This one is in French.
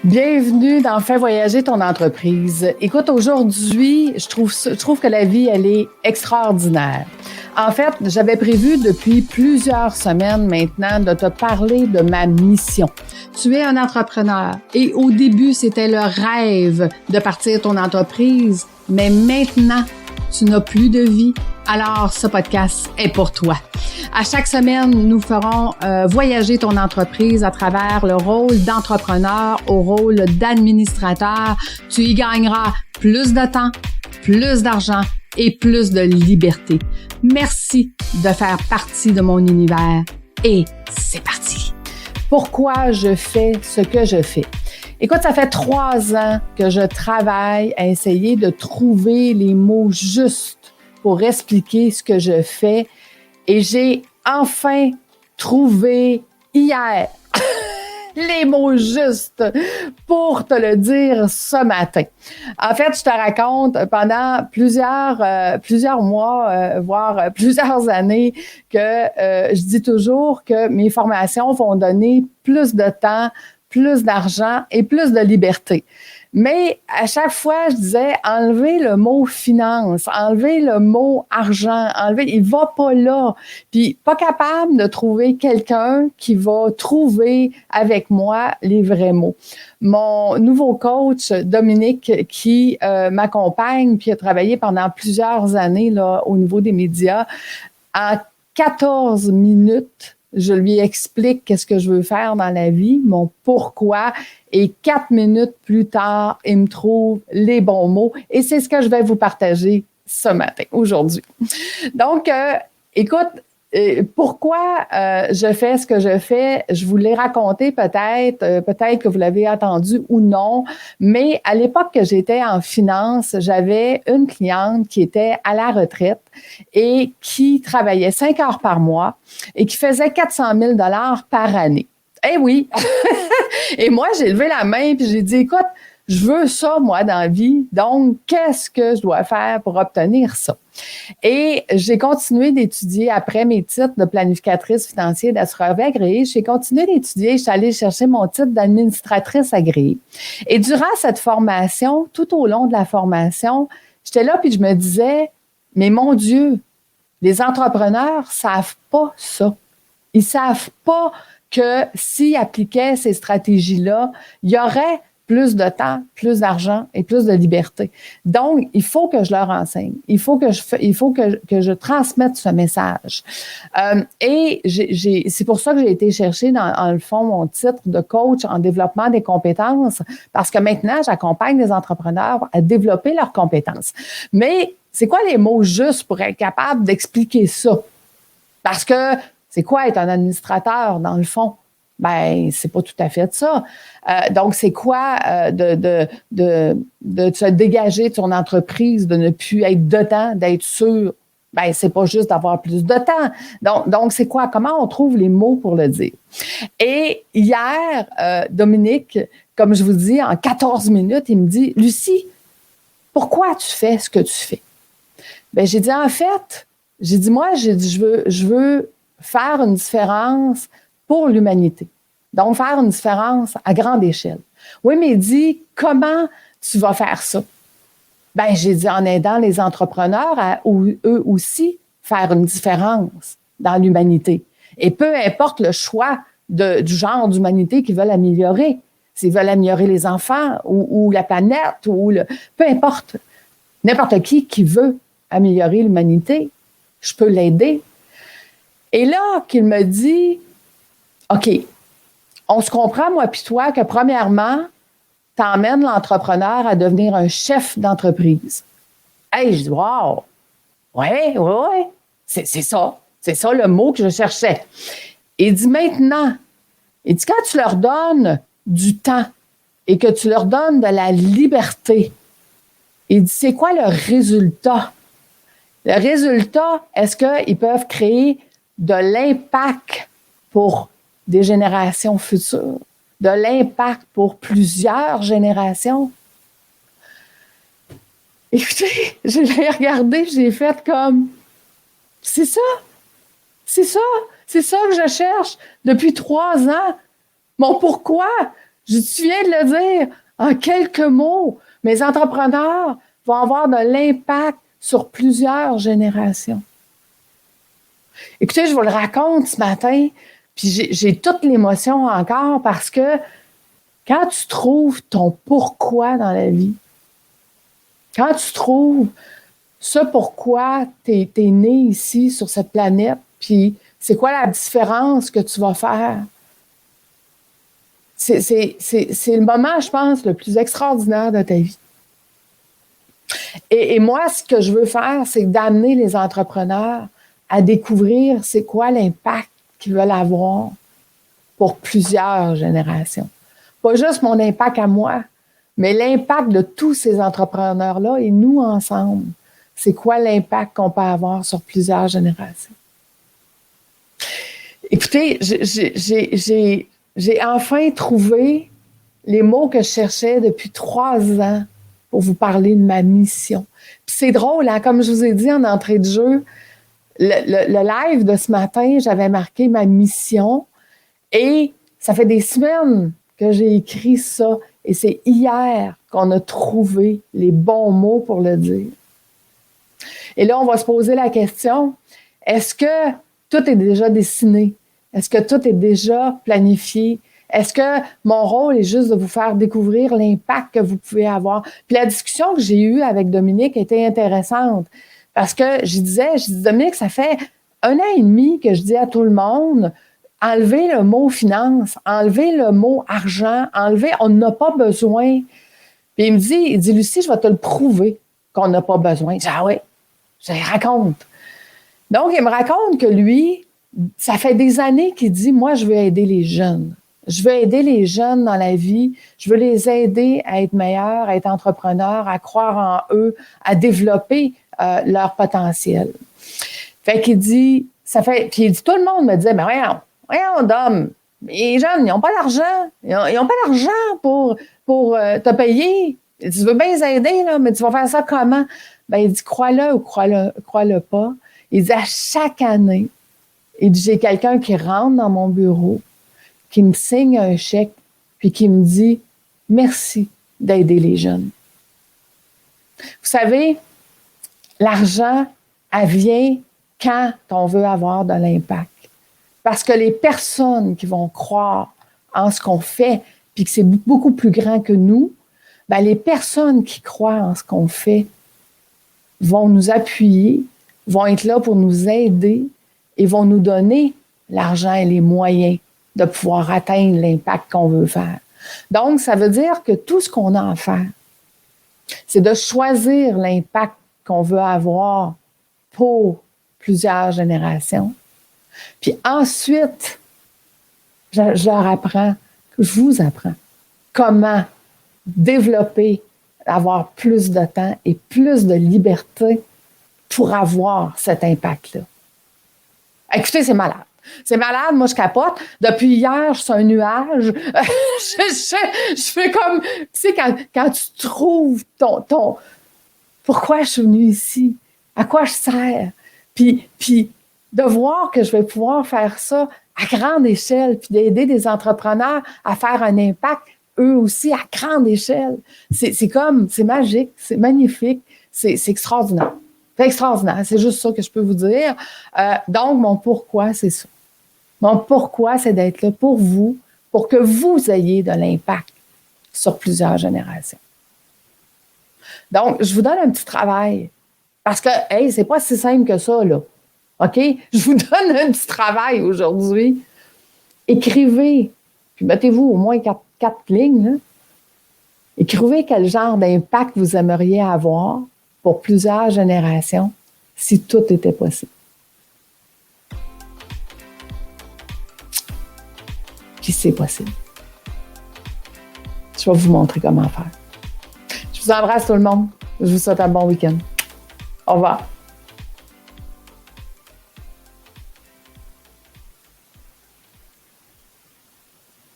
Bienvenue dans Fais voyager ton entreprise. Écoute, aujourd'hui, je trouve que la vie, elle est extraordinaire. En fait, j'avais prévu depuis plusieurs semaines maintenant de te parler de ma mission. Tu es un entrepreneur et au début, c'était le rêve de partir ton entreprise, mais maintenant, tu n'as plus de vie. Alors, ce podcast est pour toi. À chaque semaine, nous ferons voyager ton entreprise à travers le rôle d'entrepreneur au rôle d'administrateur. Tu y gagneras plus de temps, plus d'argent et plus de liberté. Merci de faire partie de mon univers et c'est parti. Pourquoi je fais ce que je fais? Écoute, ça fait 3 ans que je travaille à essayer de trouver les mots justes pour expliquer ce que je fais. Et j'ai enfin trouvé hier les mots justes pour te le dire ce matin. En fait, je te raconte pendant plusieurs mois, voire plusieurs années, que je dis toujours que mes formations vont donner plus de temps, plus d'argent et plus de liberté. Mais à chaque fois, je disais, enlevez le mot finance, enlevez le mot argent, il va pas là. Puis pas capable de trouver quelqu'un qui va trouver avec moi les vrais mots. Mon nouveau coach, Dominique, qui m'accompagne, puis a travaillé pendant plusieurs années là, au niveau des médias, en 14 minutes, je lui explique qu'est-ce que je veux faire dans la vie, mon pourquoi, et 4 minutes plus tard, il me trouve les bons mots. Et c'est ce que je vais vous partager ce matin, aujourd'hui. Donc, écoute, pourquoi je fais ce que je fais? Je vous l'ai raconté peut-être que vous l'avez entendu ou non, mais à l'époque que j'étais en finance, j'avais une cliente qui était à la retraite et qui travaillait 5 heures par mois et qui faisait 400 000 $ par année. Eh oui! Et moi, j'ai levé la main puis j'ai dit, écoute, je veux ça, moi, dans la vie. Donc, qu'est-ce que je dois faire pour obtenir ça? Et j'ai continué d'étudier après mes titres de planificatrice financière d'assureur agréé. J'ai continué d'étudier. Je suis allée chercher mon titre d'administratrice agréée. Et durant cette formation, tout au long de la formation, j'étais là puis je me disais, mais mon Dieu, les entrepreneurs savent pas ça. Ils savent pas que s'ils appliquaient ces stratégies-là, il y aurait plus de temps, plus d'argent et plus de liberté. Donc, il faut que je leur enseigne. Il faut que je transmette ce message. Et c'est pour ça que j'ai été chercher dans le fond mon titre de coach en développement des compétences, parce que maintenant, j'accompagne les entrepreneurs à développer leurs compétences. Mais c'est quoi les mots justes pour être capable d'expliquer ça? Parce que c'est quoi être un administrateur, dans le fond? Ben, c'est pas tout à fait ça. Donc, c'est quoi de se dégager de son entreprise, de ne plus être dedans, d'être sûr? Ben, c'est pas juste d'avoir plus de temps. Donc, c'est quoi? Comment on trouve les mots pour le dire? Et hier, Dominique, comme je vous dis, en 14 minutes, il me dit, Lucie, pourquoi tu fais ce que tu fais? Ben, j'ai dit, en fait, je veux faire une différence pour l'humanité. Donc, faire une différence à grande échelle. Oui, mais il dit, comment tu vas faire ça? Ben, j'ai dit, en aidant les entrepreneurs à eux aussi faire une différence dans l'humanité. Et peu importe le choix du genre d'humanité qu'ils veulent améliorer, s'ils veulent améliorer les enfants ou la planète, peu importe, n'importe qui veut améliorer l'humanité, je peux l'aider. Et là, qu'il me dit, OK, on se comprend, moi puis toi, que premièrement, tu emmènes l'entrepreneur à devenir un chef d'entreprise. Hey, je dis, wow, ouais, c'est ça. C'est ça le mot que je cherchais. Il dit maintenant, quand tu leur donnes du temps et que tu leur donnes de la liberté, il dit, c'est quoi le résultat? Le résultat, est-ce qu'ils peuvent créer de l'impact pour des générations futures, de l'impact pour plusieurs générations? Écoutez, je l'ai regardé, j'ai fait comme, c'est ça que je cherche depuis 3 ans. Mon pourquoi? Tu viens de le dire en quelques mots. Mes entrepreneurs vont avoir de l'impact sur plusieurs générations. Écoutez, je vous le raconte ce matin, puis j'ai toute l'émotion encore parce que quand tu trouves ton pourquoi dans la vie, quand tu trouves ce pourquoi tu es né ici sur cette planète, puis c'est quoi la différence que tu vas faire, c'est le moment, je pense, le plus extraordinaire de ta vie. Et moi, ce que je veux faire, c'est d'amener les entrepreneurs à découvrir c'est quoi l'impact qu'ils veulent avoir pour plusieurs générations. Pas juste mon impact à moi, mais l'impact de tous ces entrepreneurs-là et nous ensemble. C'est quoi l'impact qu'on peut avoir sur plusieurs générations? Écoutez, j'ai enfin trouvé les mots que je cherchais depuis 3 ans pour vous parler de ma mission. Puis c'est drôle, hein? Comme je vous ai dit en entrée de jeu, le live de ce matin, j'avais marqué ma mission et ça fait des semaines que j'ai écrit ça et c'est hier qu'on a trouvé les bons mots pour le dire. Et là, on va se poser la question, est-ce que tout est déjà dessiné? Est-ce que tout est déjà planifié? Est-ce que mon rôle est juste de vous faire découvrir l'impact que vous pouvez avoir? Puis la discussion que j'ai eue avec Dominique était intéressante parce que je disais, Dominique, ça fait 1 an et demi que je dis à tout le monde, enlevez le mot finance, enlevez le mot argent, enlevez, on n'a pas besoin. Puis il dit, Lucie, je vais te le prouver qu'on n'a pas besoin. Je dis, ah oui, je lui raconte. Donc, il me raconte que lui, ça fait des années qu'il dit, moi, je veux aider les jeunes. Je veux aider les jeunes dans la vie. Je veux les aider à être meilleurs, à être entrepreneurs, à croire en eux, à développer leur potentiel. Fait qu'il dit, puis il dit, tout le monde me dit, mais voyons, Dom, les jeunes, ils n'ont pas d'argent. Ils n'ont pas d'argent pour te payer. Tu veux bien les aider, là, mais tu vas faire ça comment? Ben, il dit, crois-le ou crois-le pas. Il dit, à chaque année, il dit, j'ai quelqu'un qui rentre dans mon bureau, qui me signe un chèque, puis qui me dit, merci d'aider les jeunes. Vous savez, l'argent, elle vient quand on veut avoir de l'impact. Parce que les personnes qui vont croire en ce qu'on fait, puis que c'est beaucoup plus grand que nous, ben les personnes qui croient en ce qu'on fait vont nous appuyer, vont être là pour nous aider et vont nous donner l'argent et les moyens de pouvoir atteindre l'impact qu'on veut faire. Donc, ça veut dire que tout ce qu'on a à faire, c'est de choisir l'impact qu'on veut avoir pour plusieurs générations. Puis ensuite, je vous apprends comment développer, avoir plus de temps et plus de liberté pour avoir cet impact-là. Écoutez, c'est malade. C'est malade, moi je capote. Depuis hier, je suis un nuage. je fais comme, tu sais, quand tu trouves ton pourquoi je suis venue ici, à quoi je sers, puis de voir que je vais pouvoir faire ça à grande échelle, puis d'aider des entrepreneurs à faire un impact, eux aussi, à grande échelle. C'est magique, c'est magnifique, c'est extraordinaire. C'est extraordinaire, c'est juste ça que je peux vous dire. Donc, mon pourquoi, c'est ça. Mon pourquoi, c'est d'être là pour vous, pour que vous ayez de l'impact sur plusieurs générations. Donc, je vous donne un petit travail. Parce que, hey, c'est pas si simple que ça, là. OK? Je vous donne un petit travail aujourd'hui. Écrivez, puis mettez-vous au moins 4 lignes, là. Écrivez quel genre d'impact vous aimeriez avoir pour plusieurs générations si tout était possible. Puis c'est possible. Je vais vous montrer comment faire. Je vous embrasse tout le monde. Je vous souhaite un bon week-end. Au revoir.